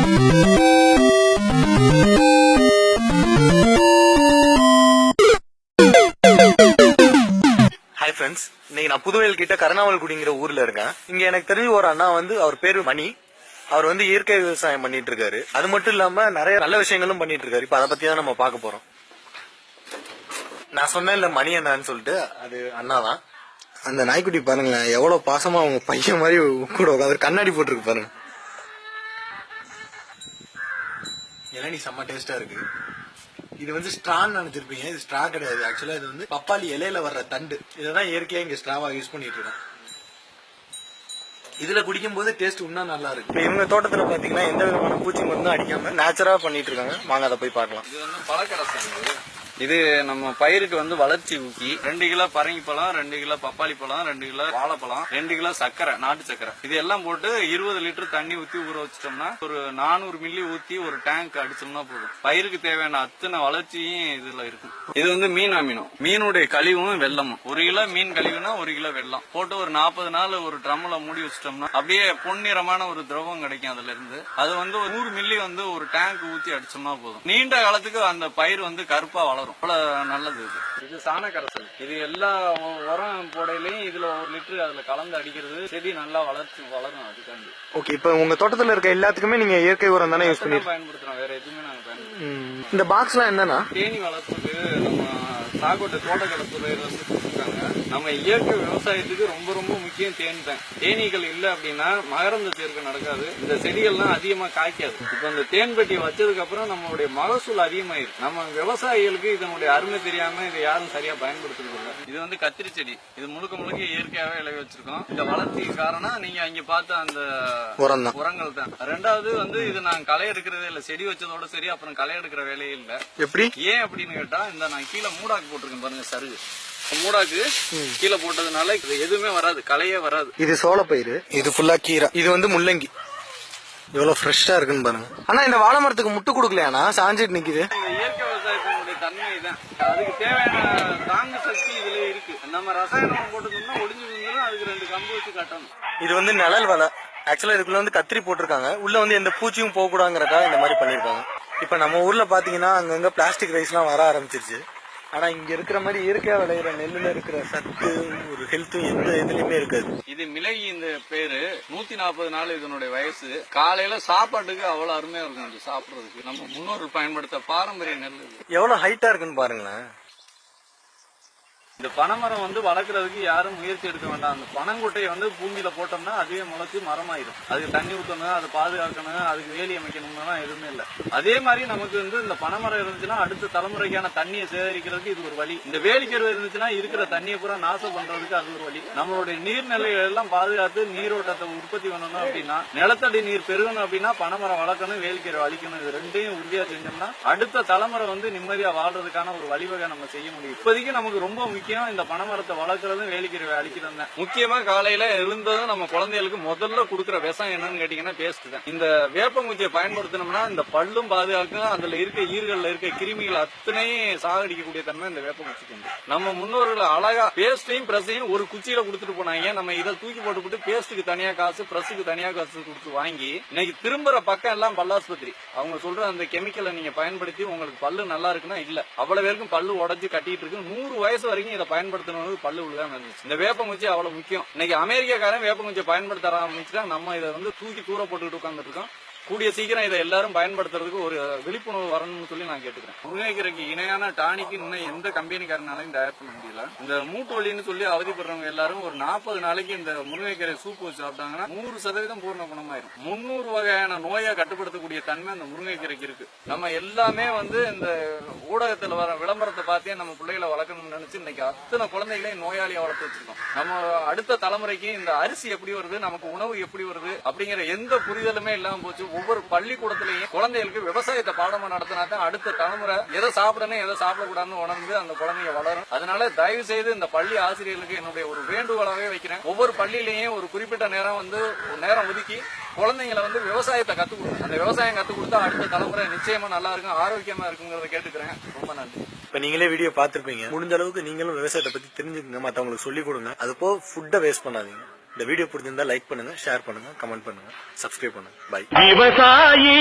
Hi friends, இன்னைக்கு நான் புதுவேல் கிட்ட கருணாவல்குடிங்கிற ஊர்ல இருக்கேன். இங்க எனக்கு தெரிஞ்ச ஒரு அண்ணா அவர் பேரு மணி. அவர் இயற்கை விவசாயம் பண்ணிட்டு இருக்காரு. அது மட்டும் இல்லாம நிறைய நல்ல விஷயங்களும் பண்ணிட்டு இருக்காரு. இப்ப அதை பத்தி தான் நம்ம பார்க்க போறோம். நான் சொன்னேன் இல்ல மணி அண்ணான்னு சொல்லிட்டு, அது அண்ணாதான். அந்த நாய்க்குட்டி பாருங்களேன், எவ்வளவு பாசமா அவங்க பையன் மாதிரி கூட உட்காந்து கண்ணாடி போட்டுருக்கு பாருங்க. இளநீ செம்ம டேஸ்டா இருக்கு. இது ஸ்ட்ரான்னு நினைச்சிருப்பீங்க, இது ஸ்ட்ரா கிடையாது. ஆக்சுவலா இது பப்பாளி இலையில வர்ற தண்டு. இதான் இயற்கையா இங்க ஸ்ட்ராவா யூஸ் பண்ணிட்டு இருக்கோம். இதுல குடிக்கும் போது டேஸ்ட் இன்னும் நல்லா இருக்கு. இவங்க தோட்டத்துல பாத்தீங்கன்னா எந்த விதமான பூச்சி மருந்தும் அடிக்காம நேச்சுரலா பண்ணிட்டு இருக்காங்க. வாங்க அதை போய் பார்க்கலாம். இது பழக்கரசம். இது நம்ம பயிருக்கு வளர்ச்சி ஊக்கி 2 கிலோ பரங்கி பழம், 2 கிலோ பப்பாளி பழம், 2 கிலோ வாழைப்பழம், 2 கிலோ சக்கரை, நாட்டு சக்கரை, இது எல்லாம் போட்டு 20 லிட்டர் தண்ணி ஊத்தி ஊற வச்சிட்டோம்னா ஒரு 400 மில்லி ஊத்தி ஒரு டேங்க் அடிச்சோம்னா போதும். பயிருக்கு தேவையான அத்தனை வளர்ச்சியும் இதுல இருக்கும். இது மீன் அமினம், மீனுடைய கழிவும் வெள்ளமும். 1 கிலோ மீன் கழிவுனா 1 கிலோ வெள்ளம் போட்டு ஒரு 40 நாள் ஒரு ட்ரம்ல மூடி வச்சிட்டோம்னா அப்படியே பொன்னிறமான ஒரு திரவம் கிடைக்கும். அதுல இருந்து அது ஒரு 100 மில்லி ஒரு டேங்க் ஊத்தி அடிச்சோம்னா போதும். நீண்ட காலத்துக்கு அந்த பயிர் கருப்பா வளரும். நல்லது. இது சாண கரைசல். இது எல்லா உரம் போடையிலையும் இதுல 1 லிட்டர் அதுல கலந்து அடிக்கிறது செடி நல்லா வளரும். அதுக்காண்டி ஓகே. இப்ப உங்க தோட்டத்துல இருக்க எல்லாத்துக்குமே நீங்க இயற்கை உரம் தானே யூஸ் பண்ணி பயன்படுத்துறோம். வேற எதுவுமே நாங்க பயன்படுத்துறோம். இந்த பாக்ஸ் எல்லாம் என்னன்னா தேனி வளர்ப்புக்கு நம்ம சாக்கோட்டை தோட்டக்கலைத்துறையில கொடுத்துருக்காங்க. நம்ம இயற்கை விவசாயத்துக்கு ரொம்ப ரொம்ப முக்கியம் தேன் தான். தேனீகள் இல்ல அப்படின்னா மகரந்த சேர்க்கை நடக்காது. இந்த செடிகள்லாம் அதிகமா காய்க்காது. இப்ப இந்த தேன் பெட்டி வச்சதுக்கு அப்புறம் நம்மளுடைய மகசூல் அதிகமாயிருக்கு. நம்ம விவசாயிகளுக்கு இதனுடைய அருமை தெரியாம இதை யாரும் சரியா பயன்படுத்துறது இல்லை. இது கத்திரி செடி. இது முழுக்க முழுக்க இயற்கையாவே விளை வச்சிருக்கோம். இந்த வளர்ச்சிக்கு காரணம் நீங்க அங்க பார்த்த அந்த உரங்கள் தான். ரெண்டாவது இது நாங்க களை எடுக்கிறதே இல்ல. செடி வச்சதோட சரி, அப்புறம் களை எடுக்கிற வேலையே இல்ல. எப்படி ஏன் அப்படின்னு கேட்டா, இந்த நான் கீழே மூடாக்கு போட்டிருக்கேன் பாருங்க, சருகு மூடாக்கு கீழே போட்டதுனால எதுவுமே வராது, களையே வராது. இது சோளப்பயிறு, இது ஃபுல்லா கீரை, இது முள்ளங்கி. எவ்வளவு ஃப்ரெஷ்ஷா இருக்குன்னு பாருங்க. ஆனா இந்த வாழை மரத்துக்கு முட்டு கொடுக்கலையானா சாஞ்சிட்டு நிக்குது. இயற்கை விவசாயத்தினுடைய தன்மை தான். அதுக்கு தேவையான தாங்கு சக்தி இதுல இருக்கு. நம்ம ரசாயனம் போட்டுக்கணும்னா ஒடிஞ்சு விழுந்துடும். அதுக்கு 2 கம்பு வச்சு கட்டணும். இது நிழல் வலை. ஆக்சுவலா இதுக்குள்ள கத்திரி போட்டிருக்காங்க. உள்ள எந்த பூச்சியும் போக கூடாதுங்கறதுக்காக இந்த மாதிரி பண்ணிருக்காங்க. இப்ப நம்ம ஊர்ல பாத்தீங்கன்னா அங்கங்க பிளாஸ்டிக் ரைஸ் எல்லாம் வர ஆரம்பிச்சிருச்சு. ஆனா இங்க இருக்கிற மாதிரி இயற்கையா விளையிற நெல்லுல இருக்கிற சத்து ஒரு ஹெல்த்தும் எந்த இதுலயுமே இருக்காது. இது மிளகி. இந்த பேரு 140 நாள் இதனுடைய வயசு. காலையில சாப்பாட்டுக்கு அவ்வளவு அருமையா இருக்கும். இது சாப்பிடுறதுக்கு நம்ம முன்னோர்கள் பயன்படுத்த பாரம்பரிய நெல். எவ்வளவு ஹைட்டா இருக்குன்னு பாருங்களேன். இந்த பனைமரம் வளர்க்கறதுக்கு யாரும் முயற்சி எடுக்க வேண்டாம். அந்த பனங்கொட்டையை பூமியில போட்டோம்னா அதுவே முளைச்சு மரமாயிடும். அதுக்கு தண்ணி ஊற்றணும், அதை பாதுகாக்கணும், அதுக்கு வேலி அமைக்கணும்னா எதுவுமே இல்லை. அதே மாதிரி நமக்கு இந்த பனைமரம் இருந்துச்சுன்னா அடுத்த தலைமுறைக்கான தண்ணியை சேகரிக்கிறதுக்கு இது ஒரு வழி. இந்த வேலிக்கருவு இருந்துச்சுன்னா இருக்கிற தண்ணியை பூரா நாசம் பண்றதுக்கு அது ஒரு வழி. நம்மளுடைய நீர்நிலைகள் எல்லாம் பாதுகாத்து நீரோட்டத்தை உற்பத்தி பண்ணணும் அப்படின்னா, நிலத்தடி நீர் பெருகணும் அப்படின்னா பனைமரம் வளர்க்கணும், வேலிக்கருவை அழிக்கணும். இது 2யும் உறுதியா செஞ்சோம்னா அடுத்த தலைமுறை நிம்மதியா வாழ்றதுக்கான ஒரு வழிவகை நம்ம செய்ய முடியும். இப்போதைக்கு நமக்கு ரொம்ப முக்கியம் இந்த பனைமரத்தை வளர்க்கறதும் வேலிக்கருவை அழிக்கிறது தான். முக்கியமா காலையில எழுந்ததும் நம்ம குழந்தைகளுக்கு முதல்ல கொடுக்குற விஷம் என்னன்னு கேட்டீங்கன்னா பேஸ்ட் தான். இந்த வேப்பங்குச்சியை பயன்படுத்தினோம்னா இந்த பல்லும் பாதுகாக்கும். அதுல இருக்க ஈர்கள்ல இருக்க கிருமிகள் அத்தனையும் சாகடிக்கக்கூடிய தன்மை இந்த வேப்பங்குச்சிக்கு உண்டு. நம்ம முன்னோர்கள் அழகா பேஸ்டையும் பிரஸையும் ஒரு குச்சியில கொடுத்துட்டு போனாங்க. நம்ம இதை தூக்கி போட்டு பேஸ்டுக்கு தனியா காசு, பிரஸுக்கு தனியா காசு கொடுத்து வாங்கி இன்னைக்கு திரும்புற பக்கம் எல்லாம் பல்லாஸ்பத்திரி. அவங்க சொல்ற அந்த கெமிக்கலை நீங்க பயன்படுத்தி உங்களுக்கு பல்லு நல்லா இருக்குன்னா இல்ல, அவ்வளவு பேருக்கும் பல்லு உடஞ்சு கட்டிட்டு இருக்கு. 100 வயசு வரைக்கும் இதை பயன்படுத்தணும். பல்லு விழுகாம இருந்துச்சு. இந்த வேப்பங்குச்சி அவ்வளவு முக்கியம். இன்னைக்கு அமெரிக்காக்காரன் வேப்பங்குச்சியை பயன்படுத்த ஆரம்பிச்சுட்டா நம்ம இதை தூக்கி தூர போட்டுக்கிட்டு உட்கார்ந்துட்டு இருக்கோம். கூடிய சீக்கிரம் இதை எல்லாரும் பயன்படுத்துறதுக்கு ஒரு விழிப்புணர்வு வரணும்னு சொல்லி நான் கேட்டுக்கிறேன். முருங்கைக்கீரைக்கு இணையான டானிக்கு இன்னும் எந்த கம்பெனிக்காரனாலையும் தயார் பண்ண முடியல. இந்த மூட்டு வலின்னு சொல்லி அவதிப்படுறவங்க எல்லாரும் ஒரு 40 நாளைக்கு இந்த முருங்கைக்கீரை சூப் வச்சு சாப்பிட்டாங்கன்னா 100% பூர்ண குணமாயிரும். 300 வகையான நோயை கட்டுப்படுத்தக்கூடிய தன்மை அந்த முருங்கைக்கீரைக்கு இருக்கு. நம்ம எல்லாமே இந்த ஊடகத்துல வர விளம்பரத்தை பார்த்தே நம்ம பிள்ளைகளை வளர்க்கணும்னு நினைச்சு இன்னைக்கு அத்தனை குழந்தைகளையும் நோயாளியா வளர்த்து வச்சிருக்கோம். நம்ம அடுத்த தலைமுறைக்கு இந்த அரிசி எப்படி வருது, நமக்கு உணவு எப்படி வருது அப்படிங்கிற எந்த புரிதலுமே இல்லாம போச்சு. ஒவ்வொரு பள்ளிக்கூடத்திலையும் குழந்தைகளுக்கு விவசாயத்தை பாடமா நடத்தினா தான் அடுத்த தலைமுறை எதை சாப்பிடணும் எதை சாப்பிடக்கூடாதுன்னு உணர்ந்து அந்த குழந்தைங்க வளரும். அதனால தயவு செய்து இந்த பள்ளி ஆசிரியர்களுக்கு என்னுடைய ஒரு வேண்டுகோளாவே வைக்கிறேன். ஒவ்வொரு பள்ளியிலையும் ஒரு குறிப்பிட்ட நேரம் ஒரு நேரம் ஒதுக்கி குழந்தைங்களை விவசாயத்தை கத்துக் கொடுங்க. அந்த விவசாயம் கத்துக் கொடுத்தா அடுத்த தலைமுறை நிச்சயமா நல்லா இருக்கும், ஆரோக்கியமா இருக்குங்கிறத கேட்டுக்கிறேன். ரொம்ப நன்றி. இப்ப நீங்களே வீடியோ பாத்துருப்பீங்க. முடிஞ்ச அளவுக்கு நீங்களும் விவசாயத்தை பத்தி தெரிஞ்சுக்கங்க, மத்தவங்களுக்கு சொல்லி கொடுங்க. அது போக ஃபுட்டை வேஸ்ட் பண்ணாதீங்க. இந்த வீடியோ பிடிச்சிருந்தா லைக் பண்ணுங்க, ஷேர் பண்ணுங்க, கமெண்ட் பண்ணுங்க, சப்ஸ்கிரைப் பண்ணுங்க. பை. விவசாயி